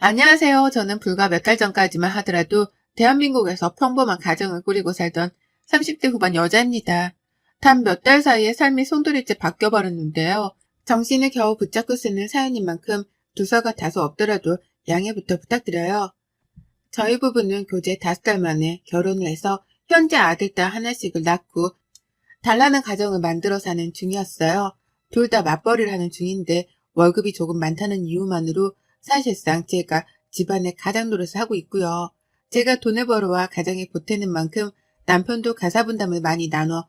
안녕하세요. 저는 불과 몇 달 전까지만 하더라도 대한민국에서 평범한 가정을 꾸리고 살던 30대 후반 여자입니다. 단 몇 달 사이에 삶이 송두리째 바뀌어버렸는데요. 정신을 겨우 붙잡고 쓰는 사연인 만큼 두서가 다소 없더라도 양해부터 부탁드려요. 저희 부부는 교제 5달 만에 결혼을 해서 현재 아들, 딸 하나씩을 낳고 달라는 가정을 만들어 사는 중이었어요. 둘 다 맞벌이를 하는 중인데 월급이 조금 많다는 이유만으로 사실상 제가 집안의 가장 노릇을 하고 있고요. 제가 돈을 벌어와 가정에 보태는 만큼 남편도 가사 분담을 많이 나눠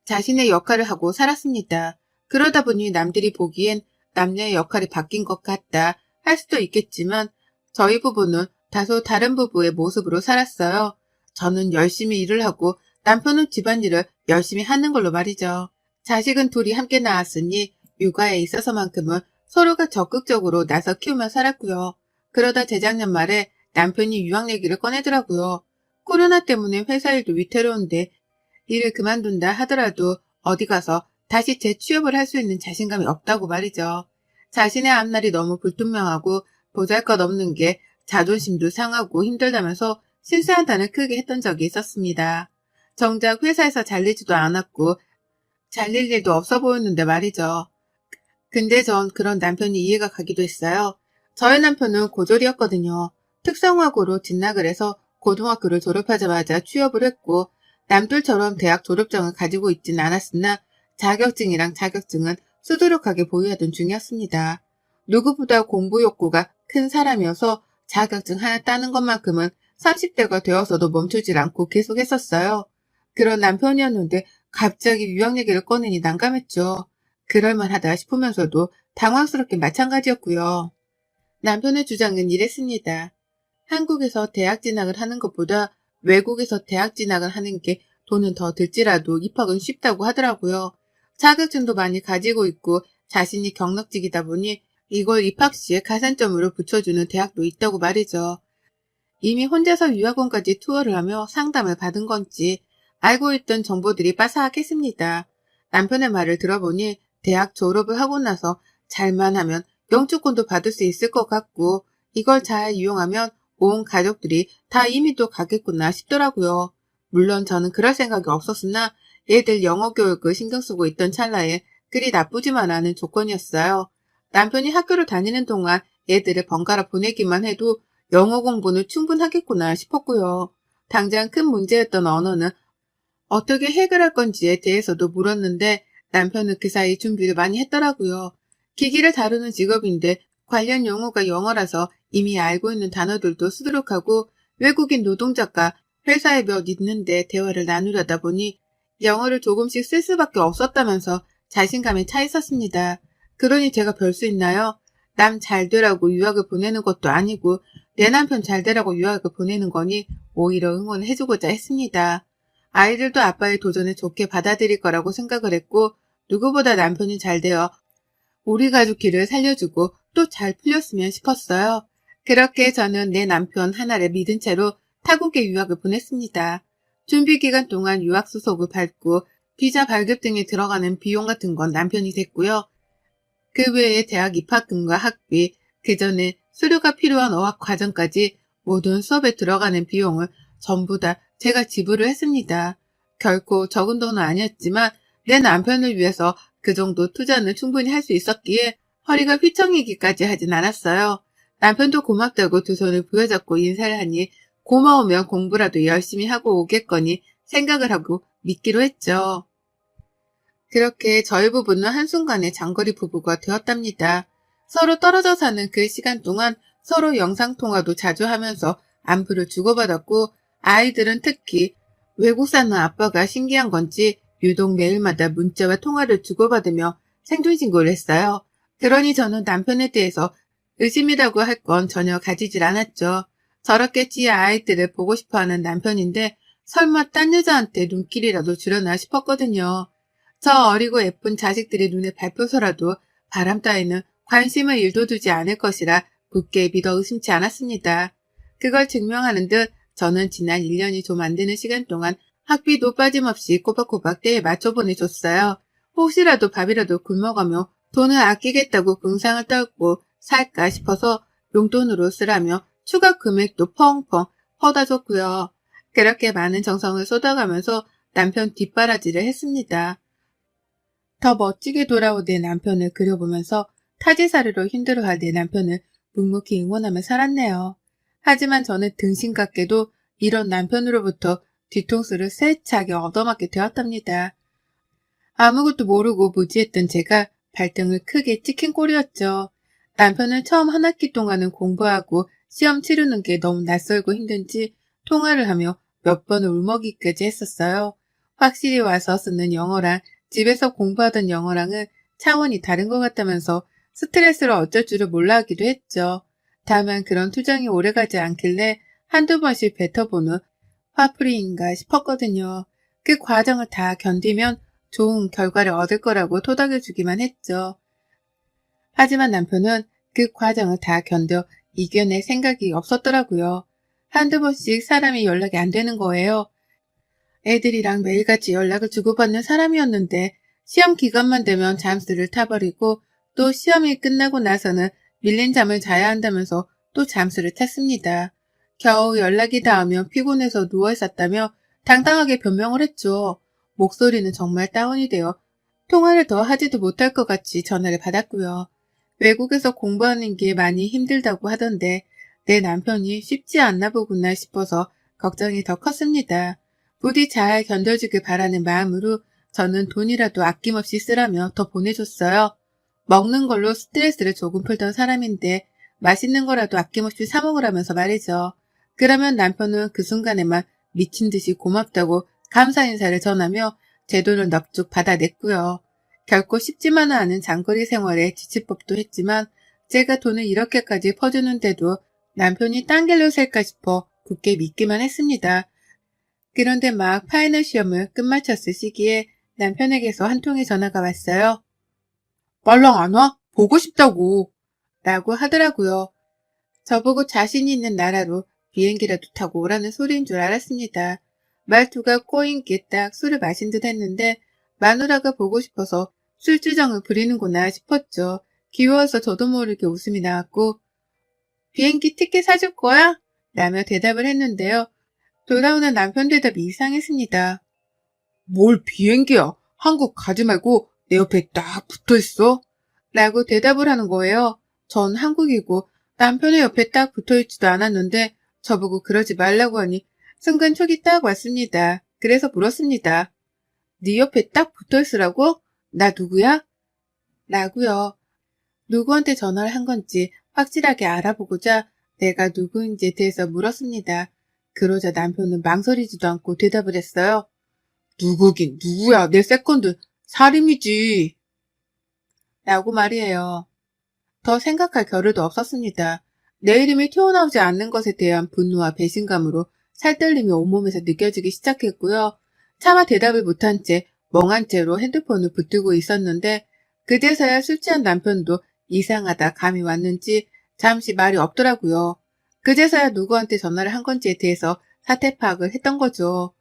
자신의 역할을 하고 살았습니다. 그러다 보니 남들이 보기엔 남녀의 역할이 바뀐 것 같다 할 수도 있겠지만 저희 부부는 다소 다른 부부의 모습으로 살았어요. 저는 열심히 일을 하고 남편은 집안일을 열심히 하는 걸로 말이죠. 자식은 둘이 함께 낳았으니 육아에 있어서만큼은 서로가 적극적으로 나서 키우며 살았고요. 그러다 재작년 말에 남편이 유학 얘기를 꺼내더라고요. 코로나 때문에 회사 일도 위태로운데 일을 그만둔다 하더라도 어디 가서 다시 재취업을 할 수 있는 자신감이 없다고 말이죠. 자신의 앞날이 너무 불투명하고 보잘것없는 게 자존심도 상하고 힘들다면서 실수한 단을 크게 했던 적이 있었습니다. 정작 회사에서 잘리지도 않았고 잘릴 일도 없어 보였는데 말이죠. 근데 전 그런 남편이 이해가 가기도 했어요. 저희 남편은 고졸이었거든요. 특성화고로 진학을 해서 고등학교를 졸업하자마자 취업을 했고 남들처럼 대학 졸업장을 가지고 있진 않았으나 자격증이랑 자격증은 수두룩하게 보유하던 중이었습니다. 누구보다 공부 욕구가 큰 사람이어서 자격증 하나 따는 것만큼은 30대가 되어서도 멈추질 않고 계속했었어요. 그런 남편이었는데 갑자기 유학 얘기를 꺼내니 난감했죠. 그럴만하다 싶으면서도 당황스럽게 마찬가지였고요. 남편의 주장은 이랬습니다. 한국에서 대학 진학을 하는 것보다 외국에서 대학 진학을 하는 게 돈은 더 들지라도 입학은 쉽다고 하더라고요. 자격증도 많이 가지고 있고 자신이 경력직이다 보니 이걸 입학 시에 가산점으로 붙여주는 대학도 있다고 말이죠. 이미 혼자서 유학원까지 투어를 하며 상담을 받은 건지 알고 있던 정보들이 빠삭했습니다. 남편의 말을 들어보니 대학 졸업을 하고 나서 잘만 하면 영주권도 받을 수 있을 것 같고 이걸 잘 이용하면 온 가족들이 다 이미 또 가겠구나 싶더라고요. 물론 저는 그럴 생각이 없었으나 애들 영어 교육을 신경 쓰고 있던 찰나에 그리 나쁘지만 않은 조건이었어요. 남편이 학교를 다니는 동안 애들을 번갈아 보내기만 해도 영어 공부는 충분하겠구나 싶었고요. 당장 큰 문제였던 언어는 어떻게 해결할 건지에 대해서도 물었는데 남편은 그 사이 준비를 많이 했더라고요. 기기를 다루는 직업인데 관련 용어가 영어라서 이미 알고 있는 단어들도 수두룩하고 외국인 노동자가 회사에 몇 있는데 대화를 나누려다 보니 영어를 조금씩 쓸 수밖에 없었다면서 자신감에 차 있었습니다. 그러니 제가 별 수 있나요? 남 잘 되라고 유학을 보내는 것도 아니고 내 남편 잘 되라고 유학을 보내는 거니 오히려 응원을 해주고자 했습니다. 아이들도 아빠의 도전을 좋게 받아들일 거라고 생각을 했고 누구보다 남편이 잘 되어 우리 가족 길을 살려주고 또 잘 풀렸으면 싶었어요. 그렇게 저는 내 남편 하나를 믿은 채로 타국에 유학을 보냈습니다. 준비 기간 동안 유학 수속을 밟고 비자 발급 등에 들어가는 비용 같은 건 남편이 댔고요. 그 외에 대학 입학금과 학비, 그 전에 수료가 필요한 어학 과정까지 모든 수업에 들어가는 비용을 전부 다 제가 지불을 했습니다. 결코 적은 돈은 아니었지만 내 남편을 위해서 그 정도 투자는 충분히 할 수 있었기에 허리가 휘청이기까지 하진 않았어요. 남편도 고맙다고 두 손을 부여잡고 인사를 하니 고마우면 공부라도 열심히 하고 오겠거니 생각을 하고 믿기로 했죠. 그렇게 저희 부부는 한순간에 장거리 부부가 되었답니다. 서로 떨어져 사는 그 시간 동안 서로 영상통화도 자주 하면서 안부를 주고받았고 아이들은 특히 외국 사는 아빠가 신기한 건지 유독 매일마다 문자와 통화를 주고받으며 생존신고를 했어요. 그러니 저는 남편에 대해서 의심이라고 할 건 전혀 가지질 않았죠. 저렇겠지 아이들을 보고 싶어하는 남편인데 설마 딴 여자한테 눈길이라도 주려나 싶었거든요. 저 어리고 예쁜 자식들의 눈에 밟혀서라도 바람 따위는 관심을 일도 두지 않을 것이라 굳게 믿어 의심치 않았습니다. 그걸 증명하는 듯 저는 지난 1년이 좀 안 되는 시간 동안 학비도 빠짐없이 꼬박꼬박 때에 맞춰 보내줬어요. 혹시라도 밥이라도 굶어가며 돈을 아끼겠다고 궁상을 떨고 살까 싶어서 용돈으로 쓰라며 추가 금액도 펑펑 퍼다 줬고요. 그렇게 많은 정성을 쏟아가면서 남편 뒷바라지를 했습니다. 더 멋지게 돌아온 내 남편을 그려보면서 타지사르로 힘들어할 내 남편을 묵묵히 응원하며 살았네요. 하지만 저는 등신같게도 이런 남편으로부터 뒤통수를 세차게 얻어맞게 되었답니다. 아무것도 모르고 무지했던 제가 발등을 크게 찍힌 꼴이었죠. 남편은 처음 한 학기 동안은 공부하고 시험 치르는 게 너무 낯설고 힘든지 통화를 하며 몇 번을 울먹이까지 했었어요. 확실히 와서 쓰는 영어랑 집에서 공부하던 영어랑은 차원이 다른 것 같다면서 스트레스를 어쩔 줄을 몰라 하기도 했죠. 다만 그런 투정이 오래가지 않길래 한두 번씩 뱉어보는 화풀이인가 싶었거든요. 그 과정을 다 견디면 좋은 결과를 얻을 거라고 토닥여주기만 했죠. 하지만 남편은 그 과정을 다 견뎌 이겨낼 생각이 없었더라고요. 한두 번씩 사람이 연락이 안 되는 거예요. 애들이랑 매일같이 연락을 주고받는 사람이었는데 시험 기간만 되면 잠수를 타버리고 또 시험이 끝나고 나서는 밀린 잠을 자야 한다면서 또 잠수를 탔습니다. 겨우 연락이 닿으면 피곤해서 누워있었다며 당당하게 변명을 했죠. 목소리는 정말 다운이 되어 통화를 더 하지도 못할 것 같이 전화를 받았고요. 외국에서 공부하는 게 많이 힘들다고 하던데 내 남편이 쉽지 않나 보구나 싶어서 걱정이 더 컸습니다. 부디 잘 견뎌주길 바라는 마음으로 저는 돈이라도 아낌없이 쓰라며 더 보내줬어요. 먹는 걸로 스트레스를 조금 풀던 사람인데 맛있는 거라도 아낌없이 사 먹으라면서 말이죠. 그러면 남편은 그 순간에만 미친 듯이 고맙다고 감사 인사를 전하며 제 돈을 넙죽 받아냈고요. 결코 쉽지만은 않은 장거리 생활에 지칠 법도 했지만 제가 돈을 이렇게까지 퍼주는데도 남편이 딴 길로 셀까 싶어 굳게 믿기만 했습니다. 그런데 막 파이널 시험을 끝마쳤을 시기에 남편에게서 한 통의 전화가 왔어요. 말랑 안 와? 보고 싶다고. 라고 하더라고요. 저보고 자신 있는 나라로 비행기라도 타고 오라는 소리인 줄 알았습니다. 말투가 꼬인게 딱 술을 마신 듯 했는데 마누라가 보고 싶어서 술주정을 부리는구나 싶었죠. 귀여워서 저도 모르게 웃음이 나왔고 비행기 티켓 사줄 거야? 라며 대답을 했는데요. 돌아오는 남편 대답이 이상했습니다. 뭘 비행기야? 한국 가지 말고 내 옆에 딱 붙어있어? 라고 대답을 하는 거예요. 전 한국이고 남편의 옆에 딱 붙어있지도 않았는데 저보고 그러지 말라고 하니 순간 촉이 딱 왔습니다. 그래서 물었습니다. 네 옆에 딱 붙어있으라고? 나 누구야? 라고요. 누구한테 전화를 한 건지 확실하게 알아보고자 내가 누구인지에 대해서 물었습니다. 그러자 남편은 망설이지도 않고 대답을 했어요. 누구긴 누구야, 내 세컨드 살인이지. 라고 말이에요. 더 생각할 겨를도 없었습니다. 내 이름이 튀어나오지 않는 것에 대한 분노와 배신감으로 살떨림이 온몸에서 느껴지기 시작했고요. 차마 대답을 못한 채 멍한 채로 핸드폰을 붙들고 있었는데 그제서야 술 취한 남편도 이상하다 감이 왔는지 잠시 말이 없더라고요. 그제서야 누구한테 전화를 한 건지에 대해서 사태 파악을 했던 거죠.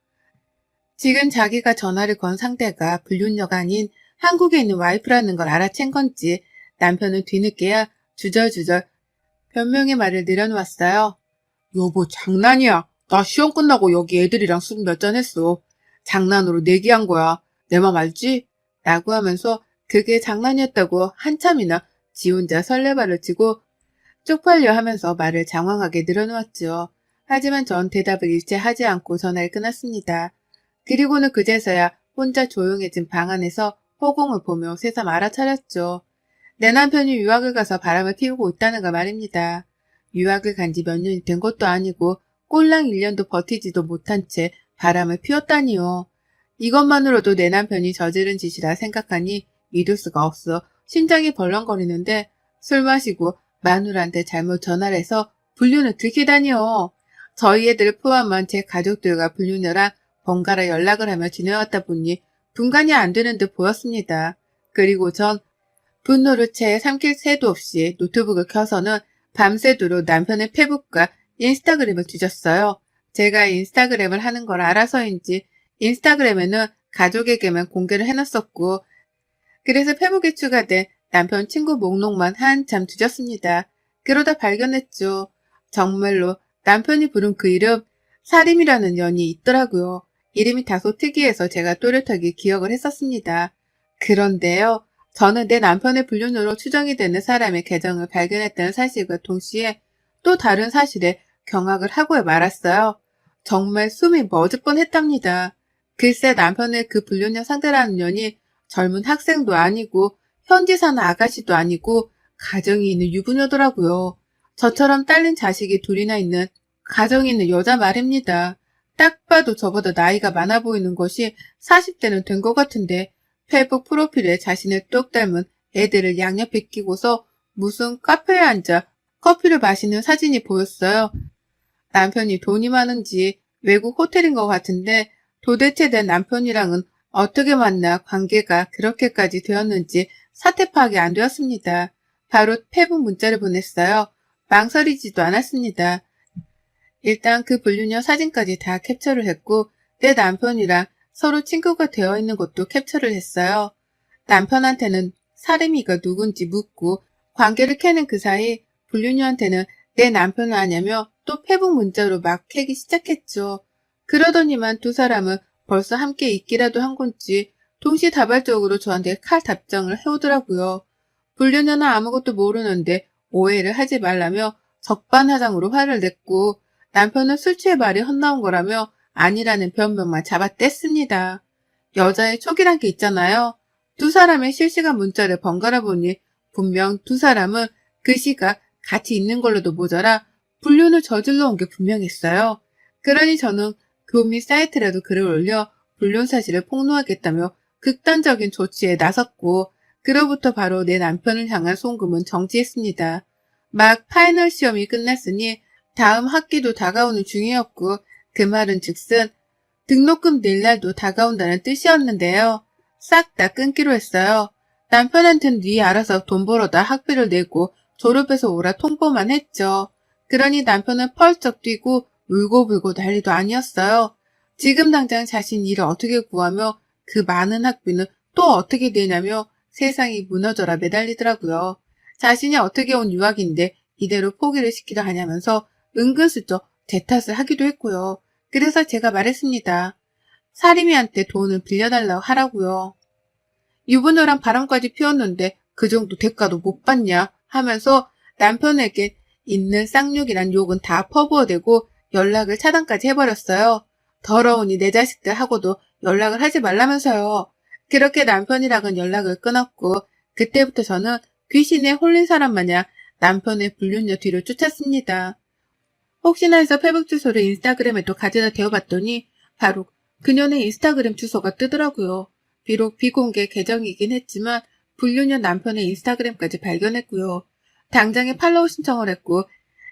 지금 자기가 전화를 건 상대가 불륜녀가 아닌 한국에 있는 와이프라는 걸 알아챈 건지 남편은 뒤늦게야 주절주절 변명의 말을 늘어놓았어요. 여보 장난이야. 나 시험 끝나고 여기 애들이랑 술 몇 잔 했어. 장난으로 내기한 거야. 내 맘 알지? 라고 하면서 그게 장난이었다고 한참이나 지 혼자 설레발을 치고 쪽팔려 하면서 말을 장황하게 늘어놓았죠. 하지만 전 대답을 일체 하지 않고 전화를 끊었습니다. 그리고는 그제서야 혼자 조용해진 방 안에서 허공을 보며 새삼 알아차렸죠. 내 남편이 유학을 가서 바람을 피우고 있다는 거 말입니다. 유학을 간 지 몇 년이 된 것도 아니고 꼴랑 1년도 버티지도 못한 채 바람을 피웠다니요. 이것만으로도 내 남편이 저지른 짓이라 생각하니 믿을 수가 없어 심장이 벌렁거리는데 술 마시고 마누라한테 잘못 전화를 해서 불륜을 들키다니요. 저희 애들 포함한 제 가족들과 불륜녀랑 번갈아 연락을 하며 지내왔다 보니 분간이 안 되는 듯 보였습니다. 그리고 전 분노를 채 삼킬 새도 없이 노트북을 켜서는 밤새도록 남편의 페북과 인스타그램을 뒤졌어요. 제가 인스타그램을 하는 걸 알아서인지 인스타그램에는 가족에게만 공개를 해놨었고 그래서 페북에 추가된 남편 친구 목록만 한참 뒤졌습니다. 그러다 발견했죠. 정말로 남편이 부른 그 이름 사림이라는 연이 있더라고요. 이름이 다소 특이해서 제가 또렷하게 기억을 했었습니다. 그런데요. 저는 내 남편의 불륜으로 추정이 되는 사람의 계정을 발견했다는 사실과 동시에 또 다른 사실에 경악을 하고 말았어요. 정말 숨이 멎을 뻔했답니다. 글쎄 남편의 그 불륜녀 상대라는 년이 젊은 학생도 아니고 현지 사는 아가씨도 아니고 가정이 있는 유부녀더라고요. 저처럼 딸린 자식이 둘이나 있는 가정이 있는 여자 말입니다. 딱 봐도 저보다 나이가 많아 보이는 것이 40대는 된 것 같은데 페이북 프로필에 자신을 똑 닮은 애들을 양옆에 끼고서 무슨 카페에 앉아 커피를 마시는 사진이 보였어요. 남편이 돈이 많은지 외국 호텔인 것 같은데 도대체 내 남편이랑은 어떻게 만나 관계가 그렇게까지 되었는지 사태 파악이 안 되었습니다. 바로 페북 문자를 보냈어요. 망설이지도 않았습니다. 일단 그 불륜녀 사진까지 다 캡처를 했고 내 남편이랑 서로 친구가 되어 있는 것도 캡처를 했어요. 남편한테는 사림이가 누군지 묻고 관계를 캐는 그 사이 불륜녀한테는 내 남편은 아냐며 또 페북 문자로 막 캐기 시작했죠. 그러더니만 두 사람은 벌써 함께 있기라도 한 건지 동시다발적으로 저한테 칼 답장을 해오더라고요. 불륜녀는 아무것도 모르는데 오해를 하지 말라며 적반하장으로 화를 냈고 남편은 술 취해 말이 헛나온 거라며 아니라는 변명만 잡아뗐습니다. 여자의 촉이란 게 있잖아요. 두 사람의 실시간 문자를 번갈아 보니 분명 두 사람은 그 시가 같이 있는 걸로도 모자라 불륜을 저질러 온 게 분명했어요. 그러니 저는 교미 사이트라도 글을 올려 불륜 사실을 폭로하겠다며 극단적인 조치에 나섰고 그로부터 바로 내 남편을 향한 송금은 정지했습니다. 막 파이널 시험이 끝났으니 다음 학기도 다가오는 중이었고 그 말은 즉슨 등록금 낼 날도 다가온다는 뜻이었는데요. 싹 다 끊기로 했어요. 남편한텐 네 알아서 돈 벌어다 학비를 내고 졸업해서 오라 통보만 했죠. 그러니 남편은 펄쩍 뛰고 울고불고 난리도 아니었어요. 지금 당장 자신 일을 어떻게 구하며 그 많은 학비는 또 어떻게 내냐며 세상이 무너져라 매달리더라고요. 자신이 어떻게 온 유학인데 이대로 포기를 시키려 하냐면서 은근슬쩍 제 탓을 하기도 했고요. 그래서 제가 말했습니다. 사림이한테 돈을 빌려달라고 하라고요. 유부녀랑 바람까지 피웠는데 그 정도 대가도 못 받냐 하면서 남편에게 있는 쌍욕이란 욕은 다 퍼부어대고 연락을 차단까지 해버렸어요. 더러우니 내 자식들하고도 연락을 하지 말라면서요. 그렇게 남편이랑은 연락을 끊었고 그때부터 저는 귀신에 홀린 사람 마냥 남편의 불륜녀 뒤를 쫓았습니다. 혹시나 해서 페북 주소를 인스타그램에 또 가져다 대어봤더니 바로 그녀의 인스타그램 주소가 뜨더라고요. 비록 비공개 계정이긴 했지만 불륜녀 남편의 인스타그램까지 발견했고요. 당장에 팔로우 신청을 했고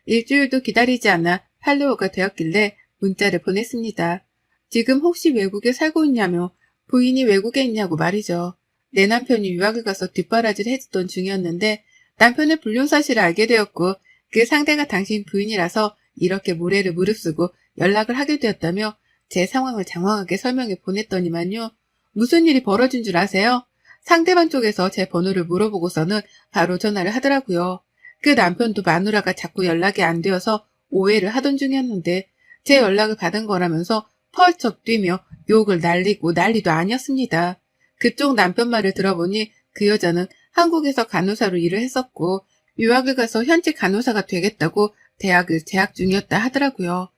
일주일도 기다리지 않아 팔로워가 되었길래 문자를 보냈습니다. 지금 혹시 외국에 살고 있냐며 부인이 외국에 있냐고 말이죠. 내 남편이 유학을 가서 뒷바라지를 해주던 중이었는데 남편의 불륜 사실을 알게 되었고 그 상대가 당신 부인이라서 이렇게 모래를 무릅쓰고 연락을 하게 되었다며 제 상황을 장황하게 설명해 보냈더니만요. 무슨 일이 벌어진 줄 아세요? 상대방 쪽에서 제 번호를 물어보고서는 바로 전화를 하더라고요. 그 남편도 마누라가 자꾸 연락이 안 되어서 오해를 하던 중이었는데 제 연락을 받은 거라면서 펄쩍 뛰며 욕을 날리고 난리도 아니었습니다. 그쪽 남편 말을 들어보니 그 여자는 한국에서 간호사로 일을 했었고 유학을 가서 현지 간호사가 되겠다고 대학을 재학 중이었다 하더라고요.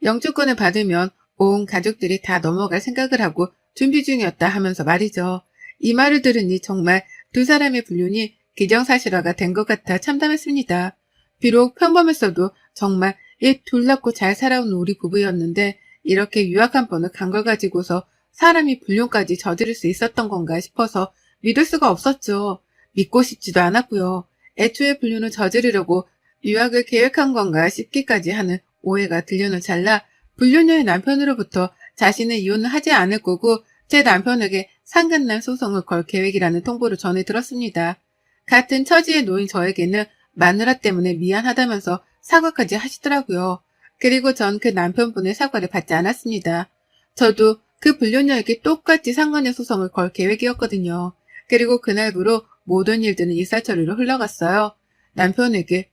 영주권을 받으면 온 가족들이 다 넘어갈 생각을 하고 준비 중이었다 하면서 말이죠. 이 말을 들으니 정말 두 사람의 불륜이 기정사실화가 된 것 같아 참담했습니다. 비록 평범했어도 정말 이 둘났고 잘 살아온 우리 부부였는데 이렇게 유학 한 번을 간 걸 가지고서 사람이 불륜까지 저지를 수 있었던 건가 싶어서 믿을 수가 없었죠. 믿고 싶지도 않았고요. 애초에 불륜을 저지르려고 유학을 계획한 건가 싶기까지 하는 오해가 들려는 찰나 불륜녀의 남편으로부터 자신은 이혼을 하지 않을 거고 제 남편에게 상간난 소송을 걸 계획이라는 통보를 전해 들었습니다. 같은 처지에 놓인 저에게는 마누라 때문에 미안하다면서 사과까지 하시더라고요. 그리고 전 그 남편분의 사과를 받지 않았습니다. 저도 그 불륜녀에게 똑같이 상간의 소송을 걸 계획이었거든요. 그리고 그날부로 모든 일들은 일사천리로 흘러갔어요. 남편에게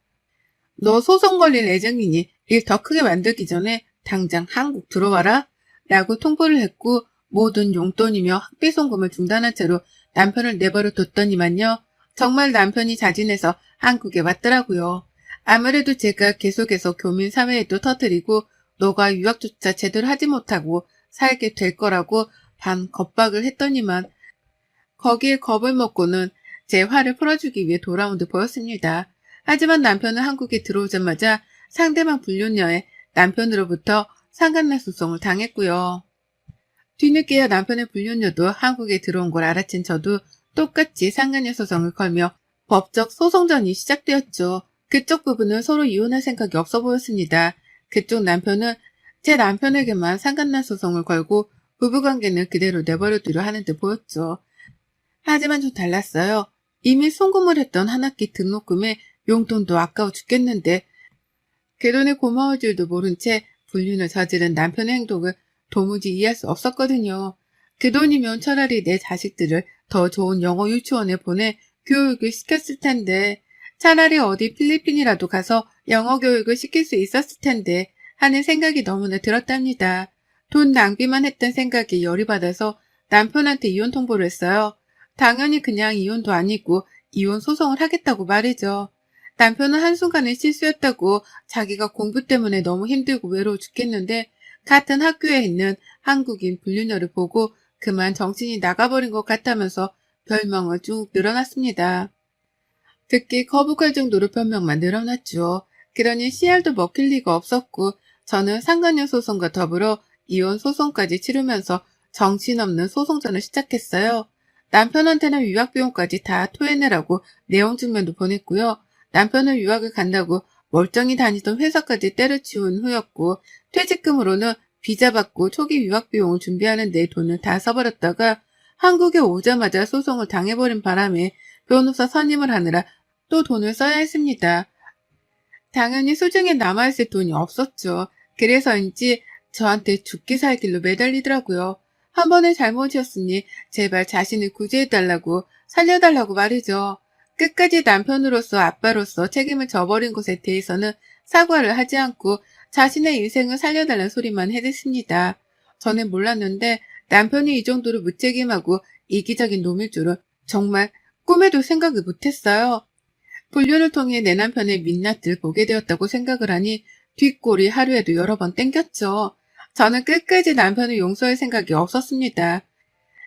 너 소송 걸릴 예정이니 일 더 크게 만들기 전에 당장 한국 들어와라 라고 통보를 했고 모든 용돈이며 학비 송금을 중단한 채로 남편을 내버려 뒀더니만요. 정말 남편이 자진해서 한국에 왔더라고요. 아무래도 제가 계속해서 교민 사회에도 터뜨리고 너가 유학조차 제대로 하지 못하고 살게 될 거라고 반 겁박을 했더니만 거기에 겁을 먹고는 제 화를 풀어주기 위해 돌아온 듯 보였습니다. 하지만 남편은 한국에 들어오자마자 상대방 불륜녀에 남편으로부터 상간날 소송을 당했고요. 뒤늦게야 남편의 불륜녀도 한국에 들어온 걸 알아챈 저도 똑같이 상간녀 소송을 걸며 법적 소송전이 시작되었죠. 그쪽 부부는 서로 이혼할 생각이 없어 보였습니다. 그쪽 남편은 제 남편에게만 상간날 소송을 걸고 부부관계는 그대로 내버려두려 하는 듯 보였죠. 하지만 좀 달랐어요. 이미 송금을 했던 한 학기 등록금에 용돈도 아까워 죽겠는데 그 돈에 고마울 줄도 모른 채 불륜을 저지른 남편의 행동을 도무지 이해할 수 없었거든요. 그 돈이면 차라리 내 자식들을 더 좋은 영어 유치원에 보내 교육을 시켰을 텐데 차라리 어디 필리핀이라도 가서 영어 교육을 시킬 수 있었을 텐데 하는 생각이 너무나 들었답니다. 돈 낭비만 했던 생각이 열이 받아서 남편한테 이혼 통보를 했어요. 당연히 그냥 이혼도 아니고 이혼 소송을 하겠다고 말이죠. 남편은 한순간의 실수였다고 자기가 공부 때문에 너무 힘들고 외로워 죽겠는데 같은 학교에 있는 한국인 불륜녀를 보고 그만 정신이 나가버린 것 같다면서 별명을 쭉 늘어났습니다. 듣기 거북할 정도로 변명만 늘어났죠. 그러니 CR도 먹힐 리가 없었고 저는 상간녀 소송과 더불어 이혼 소송까지 치르면서 정신없는 소송전을 시작했어요. 남편한테는 유학비용까지 다 토해내라고 내용 증명도 보냈고요. 남편은 유학을 간다고 멀쩡히 다니던 회사까지 때려치운 후였고 퇴직금으로는 비자 받고 초기 유학비용을 준비하는 데 돈을 다 써버렸다가 한국에 오자마자 소송을 당해버린 바람에 변호사 선임을 하느라 또 돈을 써야 했습니다. 당연히 수중에 남아있을 돈이 없었죠. 그래서인지 저한테 죽기 살길로 매달리더라고요. 한 번의 잘못이었으니 제발 자신을 구제해달라고 살려달라고 말이죠. 끝까지 남편으로서 아빠로서 책임을 져버린 것에 대해서는 사과를 하지 않고 자신의 인생을 살려달라는 소리만 해댔습니다. 저는 몰랐는데 남편이 이 정도로 무책임하고 이기적인 놈일 줄은 정말 꿈에도 생각을 못했어요. 불륜을 통해 내 남편의 민낯을 보게 되었다고 생각을 하니 뒷골이 하루에도 여러 번 땡겼죠. 저는 끝까지 남편을 용서할 생각이 없었습니다.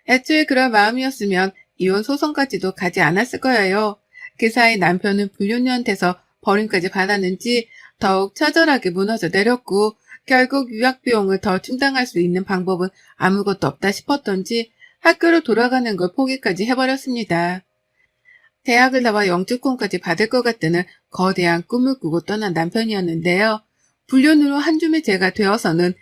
애초에 그럴 마음이었으면 이혼 소송까지도 가지 않았을 거예요. 그 사이 남편은 불륜녀한테서 버림까지 받았는지 더욱 처절하게 무너져 내렸고 결국 유학비용을 더 충당할 수 있는 방법은 아무것도 없다 싶었던지 학교로 돌아가는 걸 포기까지 해버렸습니다. 대학을 나와 영주권까지 받을 것 같다는 거대한 꿈을 꾸고 떠난 남편이었는데요. 불륜으로 한 줌의 죄가 되어서는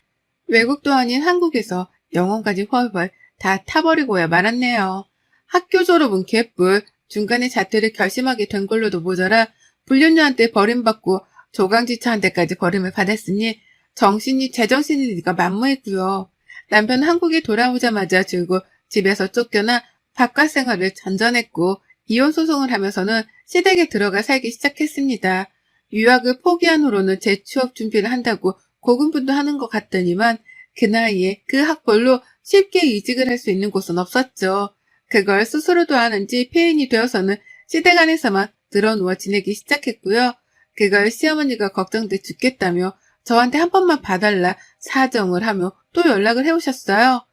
외국도 아닌 한국에서 영혼까지 훨훨 다 타버리고야 말았네요. 학교 졸업은 개뿔, 중간에 자퇴를 결심하게 된 걸로도 모자라 불륜녀한테 버림받고 조강지처한테까지 버림을 받았으니 정신이 제정신이 리가 만무했고요. 남편은 한국에 돌아오자마자 줄곧 집에서 쫓겨나 바깥 생활을 전전했고 이혼 소송을 하면서는 시댁에 들어가 살기 시작했습니다. 유학을 포기한 후로는 재취업 준비를 한다고 고군분투하는 것 같더니만 그 나이에 그 학벌로 쉽게 이직을 할 수 있는 곳은 없었죠. 그걸 스스로도 아는지 폐인이 되어서는 시댁 안에서만 늘어누워 지내기 시작했고요. 그걸 시어머니가 걱정돼 죽겠다며 저한테 한 번만 봐달라 사정을 하며 또 연락을 해오셨어요.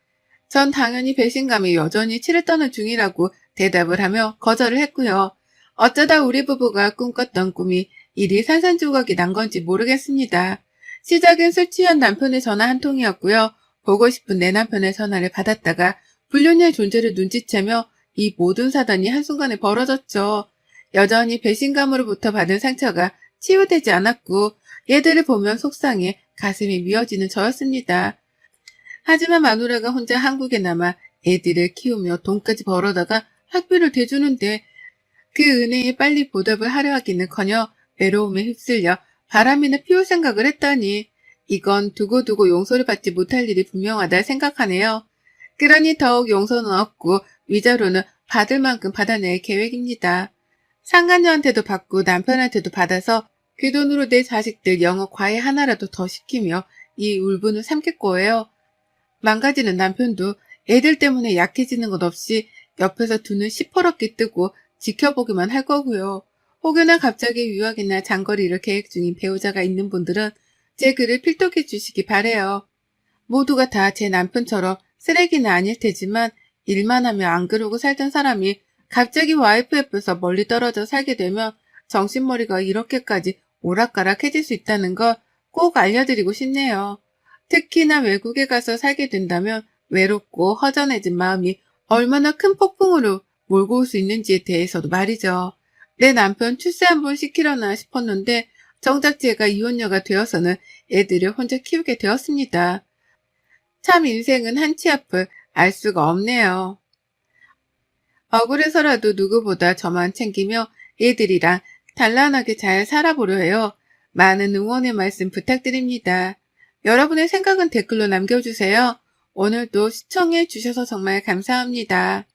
전 당연히 배신감이 여전히 치를 떠는 중이라고 대답을 하며 거절을 했고요. 어쩌다 우리 부부가 꿈꿨던 꿈이 이리 산산조각이 난 건지 모르겠습니다. 시작은 술 취한 남편의 전화 한 통이었고요. 보고 싶은 내 남편의 전화를 받았다가 불륜녀의 존재를 눈치채며 이 모든 사단이 한순간에 벌어졌죠. 여전히 배신감으로부터 받은 상처가 치유되지 않았고 얘들을 보면 속상해 가슴이 미어지는 저였습니다. 하지만 마누라가 혼자 한국에 남아 애들을 키우며 돈까지 벌어다가 학비를 대주는데 그 은혜에 빨리 보답을 하려 하기는커녕 외로움에 휩쓸려 바람이나 피울 생각을 했다니 이건 두고두고 용서를 받지 못할 일이 분명하다 생각하네요. 그러니 더욱 용서는 없고 위자료는 받을 만큼 받아낼 계획입니다. 상간녀한테도 받고 남편한테도 받아서 그 돈으로 내 자식들 영어 과외 하나라도 더 시키며 이 울분을 삼킬 거예요. 망가지는 남편도 애들 때문에 약해지는 것 없이 옆에서 두 눈 시퍼렇게 뜨고 지켜보기만 할 거고요. 혹여나 갑자기 유학이나 장거리를 계획 중인 배우자가 있는 분들은 제 글을 필독해 주시기 바래요. 모두가 다 제 남편처럼 쓰레기는 아닐 테지만 일만 하며 안 그러고 살던 사람이 갑자기 와이프 옆에서 멀리 떨어져 살게 되면 정신머리가 이렇게까지 오락가락해질 수 있다는 걸 꼭 알려드리고 싶네요. 특히나 외국에 가서 살게 된다면 외롭고 허전해진 마음이 얼마나 큰 폭풍으로 몰고 올 수 있는지에 대해서도 말이죠. 내 남편 출세 한번 시키려나 싶었는데 정작 제가 이혼녀가 되어서는 애들을 혼자 키우게 되었습니다. 참 인생은 한치 앞을 알 수가 없네요. 억울해서라도 누구보다 저만 챙기며 애들이랑 단란하게 잘 살아보려 해요. 많은 응원의 말씀 부탁드립니다. 여러분의 생각은 댓글로 남겨주세요. 오늘도 시청해 주셔서 정말 감사합니다.